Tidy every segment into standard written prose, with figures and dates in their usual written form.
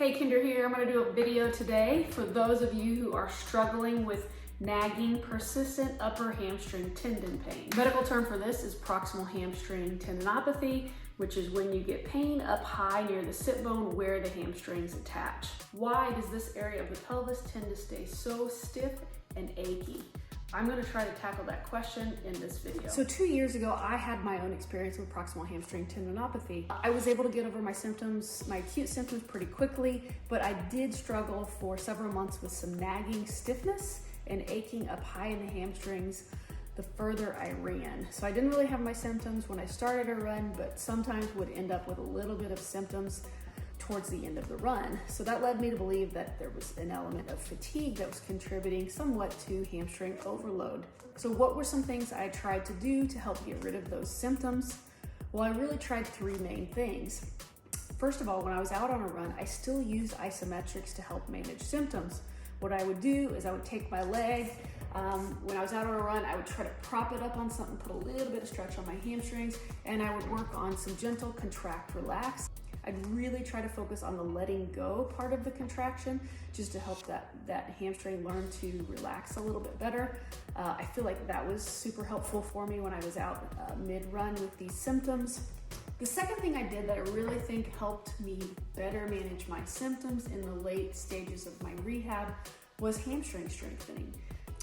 Hey, Kinder here. I'm going to do a video today for those of you who are struggling with nagging, persistent upper hamstring tendon pain. The medical term for this is proximal hamstring tendinopathy, which is when you get pain up high near the sit bone where the hamstrings attach. Why does this area of the pelvis tend to stay so stiff and achy? I'm going to try to tackle that question in this video. So 2 years ago, I had my own experience with proximal hamstring tendinopathy. I was able to get over my symptoms, my acute symptoms pretty quickly, but I did struggle for several months with some nagging stiffness and aching up high in the hamstrings the further I ran. So I didn't really have my symptoms when I started a run, but sometimes would end up with a little bit of symptoms towards the end of the run. So that led me to believe that there was an element of fatigue that was contributing somewhat to hamstring overload. So what were some things I tried to do to help get rid of those symptoms? Well, I really tried three main things. First of all, when I was out on a run, I still used isometrics to help manage symptoms. What I would do is I would take my leg, when I was out on a run, I would try to prop it up on something, put a little bit of stretch on my hamstrings, and I would work on some gentle contract, relax. I'd really try to focus on the letting go part of the contraction just to help that hamstring learn to relax a little bit better. I feel like that was super helpful for me when I was out mid-run with these symptoms. The second thing I did that I really think helped me better manage my symptoms in the late stages of my rehab was hamstring strengthening.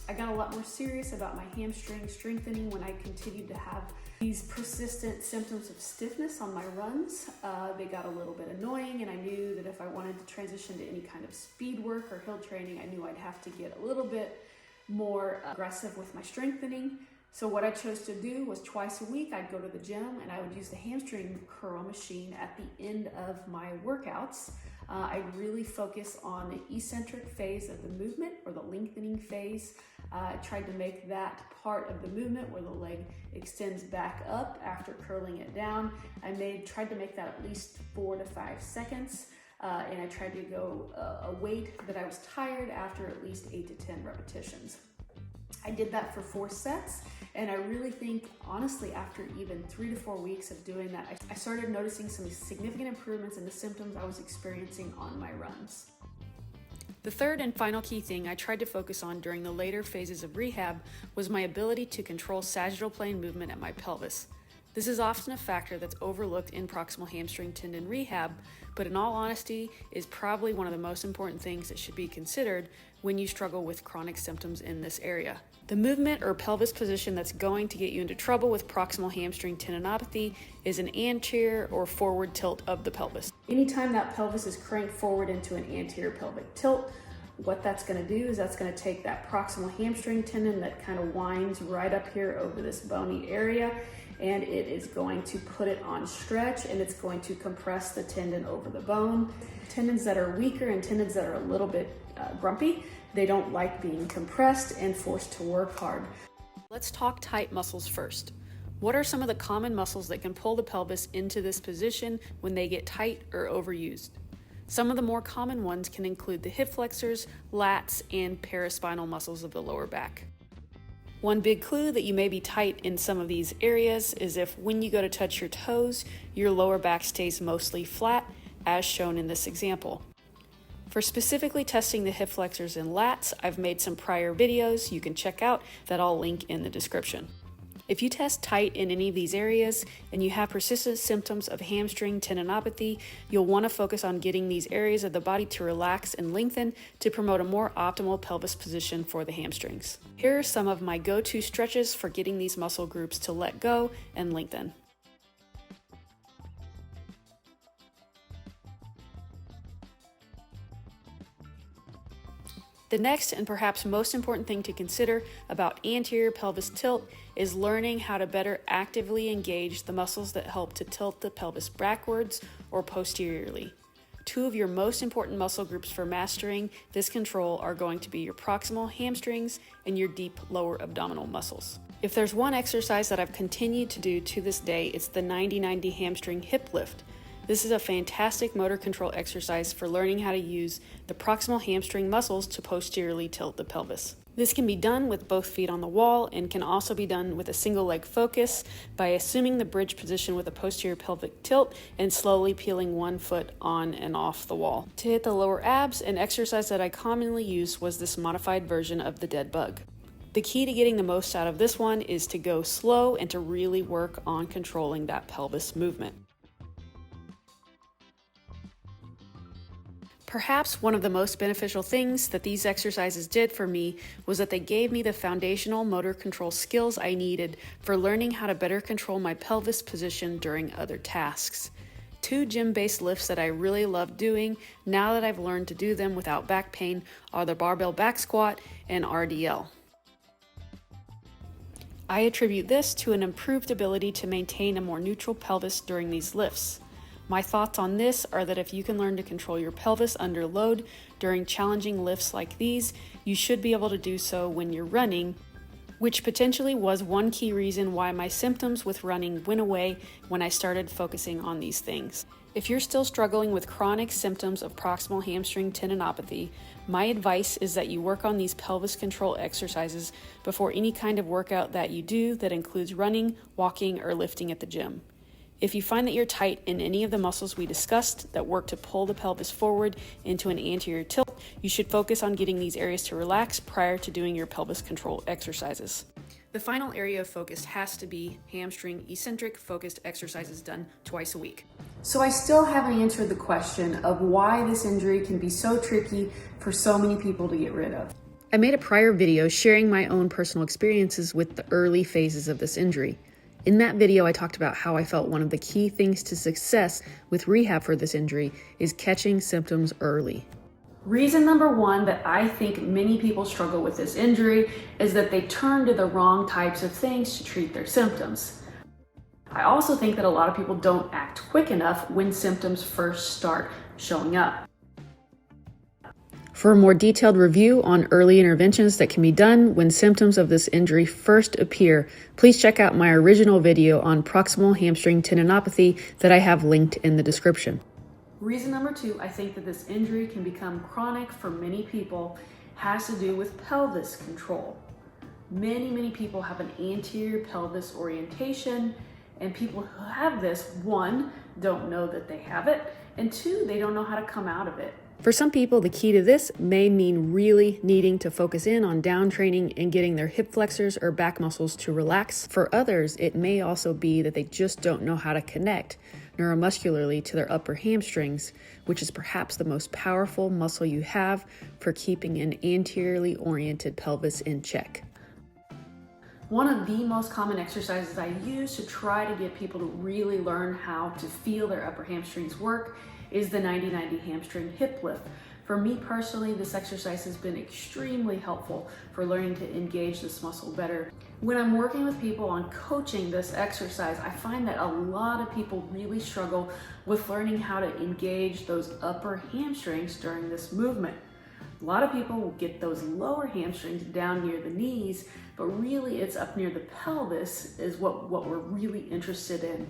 I got a lot more serious about my hamstring strengthening when I continued to have these persistent symptoms of stiffness on my runs. They got a little bit annoying, and I knew that if I wanted to transition to any kind of speed work or hill training, I knew I'd have to get a little bit more aggressive with my strengthening. So what I chose to do was twice a week, I'd go to the gym and I would use the hamstring curl machine at the end of my workouts. I'd really focus on the eccentric phase of the movement, or the lengthening phase. I tried to make that part of the movement where the leg extends back up after curling it down. Tried to make that at least 4 to 5 seconds. And I tried to go a weight that I was tired after at least 8 to 10 repetitions. I did that for 4 sets, and I really think, honestly, after even 3 to 4 weeks of doing that, I started noticing some significant improvements in the symptoms I was experiencing on my runs. The third and final key thing I tried to focus on during the later phases of rehab was my ability to control sagittal plane movement at my pelvis. This is often a factor that's overlooked in proximal hamstring tendon rehab, but in all honesty is probably one of the most important things that should be considered when you struggle with chronic symptoms in this area. The movement or pelvis position that's going to get you into trouble with proximal hamstring tendinopathy is an anterior or forward tilt of the pelvis. Anytime that pelvis is cranked forward into an anterior pelvic tilt, what that's going to do is that's going to take that proximal hamstring tendon that kind of winds right up here over this bony area, and it is going to put it on stretch, and it's going to compress the tendon over the bone. Tendons that are weaker and tendons that are a little bit grumpy, they don't like being compressed and forced to work hard. Let's talk tight muscles first. What are some of the common muscles that can pull the pelvis into this position when they get tight or overused? Some of the more common ones can include the hip flexors, lats, and paraspinal muscles of the lower back. One big clue that you may be tight in some of these areas is if when you go to touch your toes, your lower back stays mostly flat, as shown in this example. For specifically testing the hip flexors and lats, I've made some prior videos you can check out that I'll link in the description. If you test tight in any of these areas and you have persistent symptoms of hamstring tendinopathy, you'll want to focus on getting these areas of the body to relax and lengthen to promote a more optimal pelvis position for the hamstrings. Here are some of my go-to stretches for getting these muscle groups to let go and lengthen. The next and perhaps most important thing to consider about anterior pelvis tilt is learning how to better actively engage the muscles that help to tilt the pelvis backwards or posteriorly. Two of your most important muscle groups for mastering this control are going to be your proximal hamstrings and your deep lower abdominal muscles. If there's one exercise that I've continued to do to this day, it's the 90-90 hamstring hip lift. This is a fantastic motor control exercise for learning how to use the proximal hamstring muscles to posteriorly tilt the pelvis. This can be done with both feet on the wall and can also be done with a single leg focus by assuming the bridge position with a posterior pelvic tilt and slowly peeling one foot on and off the wall. To hit the lower abs, an exercise that I commonly used was this modified version of the dead bug. The key to getting the most out of this one is to go slow and to really work on controlling that pelvis movement. Perhaps one of the most beneficial things that these exercises did for me was that they gave me the foundational motor control skills I needed for learning how to better control my pelvis position during other tasks. Two gym-based lifts that I really love doing now that I've learned to do them without back pain are the barbell back squat and RDL. I attribute this to an improved ability to maintain a more neutral pelvis during these lifts. My thoughts on this are that if you can learn to control your pelvis under load during challenging lifts like these, you should be able to do so when you're running, which potentially was one key reason why my symptoms with running went away when I started focusing on these things. If you're still struggling with chronic symptoms of proximal hamstring tendinopathy, my advice is that you work on these pelvis control exercises before any kind of workout that you do that includes running, walking, or lifting at the gym. If you find that you're tight in any of the muscles we discussed that work to pull the pelvis forward into an anterior tilt, you should focus on getting these areas to relax prior to doing your pelvis control exercises. The final area of focus has to be hamstring eccentric focused exercises done twice a week. So I still haven't answered the question of why this injury can be so tricky for so many people to get rid of. I made a prior video sharing my own personal experiences with the early phases of this injury. In that video, I talked about how I felt one of the key things to success with rehab for this injury is catching symptoms early. Reason number one that I think many people struggle with this injury is that they turn to the wrong types of things to treat their symptoms. I also think that a lot of people don't act quick enough when symptoms first start showing up. For a more detailed review on early interventions that can be done when symptoms of this injury first appear, please check out my original video on proximal hamstring tendinopathy that I have linked in the description. Reason number two, I think that this injury can become chronic for many people has to do with pelvis control. Many people have an anterior pelvis orientation, and people who have this, one, don't know that they have it, and two, they don't know how to come out of it. For some people, the key to this may mean really needing to focus in on down training and getting their hip flexors or back muscles to relax. For others, it may also be that they just don't know how to connect neuromuscularly to their upper hamstrings, which is perhaps the most powerful muscle you have for keeping an anteriorly oriented pelvis in check. One of the most common exercises I use to try to get people to really learn how to feel their upper hamstrings work is the 90-90 hamstring hip lift. For me personally, this exercise has been extremely helpful for learning to engage this muscle better. When I'm working with people on coaching this exercise, I find that a lot of people really struggle with learning how to engage those upper hamstrings during this movement. A lot of people will get those lower hamstrings down near the knees, but really it's up near the pelvis is what we're really interested in.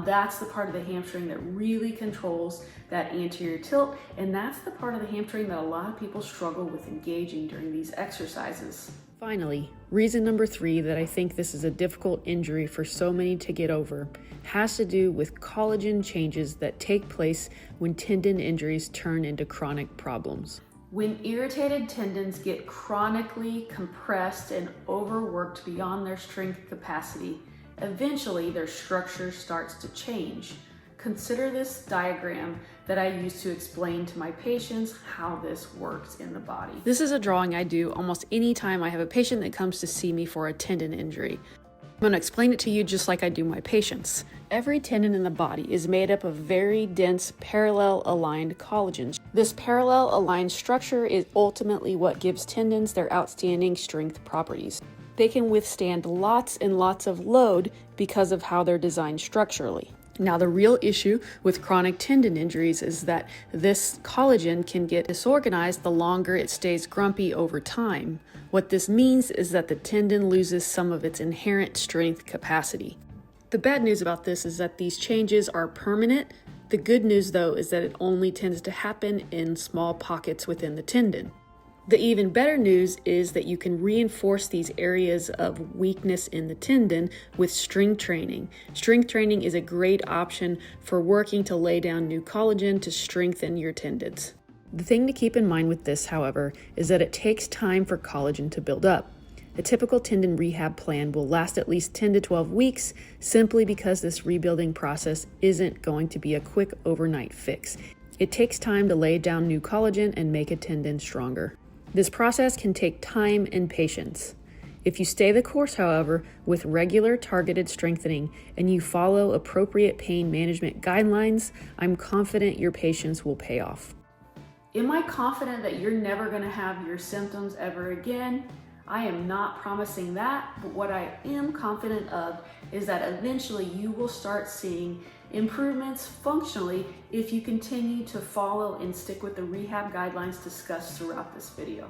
That's the part of the hamstring that really controls that anterior tilt, and that's the part of the hamstring that a lot of people struggle with engaging during these exercises. Finally, reason number three that I think this is a difficult injury for so many to get over has to do with collagen changes that take place when tendon injuries turn into chronic problems. When irritated tendons get chronically compressed and overworked beyond their strength capacity, eventually their structure starts to change. Consider this diagram that I use to explain to my patients how this works in the body. This is a drawing I do almost any time I have a patient that comes to see me for a tendon injury. I'm going to explain it to you just like I do my patients. Every tendon in the body is made up of very dense parallel aligned collagens. This parallel aligned structure is ultimately what gives tendons their outstanding strength properties. They can withstand lots and lots of load because of how they're designed structurally. Now, the real issue with chronic tendon injuries is that this collagen can get disorganized the longer it stays grumpy over time. What this means is that the tendon loses some of its inherent strength capacity. The bad news about this is that these changes are permanent, The good news though is that it only tends to happen in small pockets within the tendon. The even better news is that you can reinforce these areas of weakness in the tendon with strength training. Strength training is a great option for working to lay down new collagen to strengthen your tendons. The thing to keep in mind with this, however, is that it takes time for collagen to build up. A typical tendon rehab plan will last at least 10 to 12 weeks simply because this rebuilding process isn't going to be a quick overnight fix. It takes time to lay down new collagen and make a tendon stronger. This process can take time and patience. If you stay the course, however, with regular targeted strengthening and you follow appropriate pain management guidelines, I'm confident your patience will pay off. Am I confident that you're never going to have your symptoms ever again? I am not promising that, but what I am confident of is that eventually you will start seeing improvements functionally if you continue to follow and stick with the rehab guidelines discussed throughout this video.